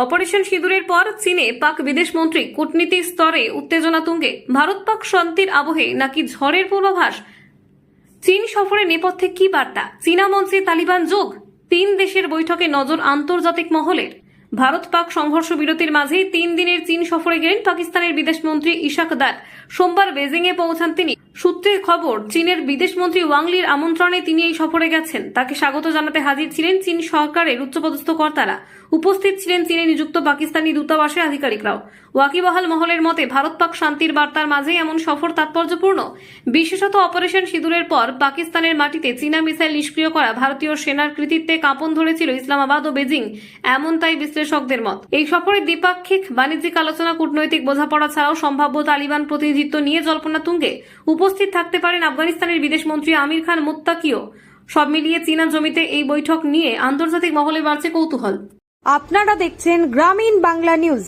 Operation সিঁদুরের পর চীনে পাক বিদেশমন্ত্রী কূটনীতি স্তরে উত্তেজনা তুঙ্গে। ভারত পাক শান্তির আবহে নাকি ঝড়ের পূর্বাভাস? চীন সফরের নেপথ্যে কি বার্তা? চীনা মঞ্চে তালিবান যোগ? 3 দেশের বৈঠকে নজর আন্তর্জাতিক মহলের। ভারত পাক সংঘর্ষ বিরতির মাঝেই 3 দিনের চীন সফরে গেলেন পাকিস্তানের বিদেশমন্ত্রী ইশাক দার। সোমবার বেজিংয়ে পৌঁছান তিনি। সূত্রের খবর, চীনের বিদেশমন্ত্রী ওয়াং লির আমন্ত্রণে তিনি এই সফরে গেছেন। তাকে স্বাগত জানাতে হাজির ছিলেন চীন সরকারের উচ্চপদস্থ কর্তারা। উপস্থিত ছিলেন চীনে নিযুক্ত পাকিস্তানি দূতাবাসের আধিকারিকরাও। ওয়াকিবহাল মহলের মতে ভারত পাক শান্তির বার্তার মাঝেই এমন সফর তাৎপর্যপূর্ণ। বিশেষত অপারেশন সিঁদুরের পর পাকিস্তানের মাটিতে চীনা মিসাইল নিষ্ক্রিয় করা ভারতীয় সেনার কৃতিত্বে কাঁপন ধরেছিল ইসলামাবাদ ও বেজিং, এমন তাই বিশ্লেষকদের মত। এই সফরে দ্বিপাক্ষিক বাণিজ্যিক আলোচনা, কূটনৈতিক বোঝাপড়া ছাড়াও সম্ভাব্য তালিবান প্রতিনিধিত্ব নিয়ে জল্পনা তুঙ্গে। উপস্থিত থাকতে পারেন আফগানিস্তানের বিদেশমন্ত্রী আমির খান মুত্তাকিও। সব মিলিয়ে চীনা জমিতে এই বৈঠক নিয়ে আন্তর্জাতিক মহলে বাড়ছে কৌতূহল। আপনারা দেখছেন গ্রামীণ বাংলা নিউজ।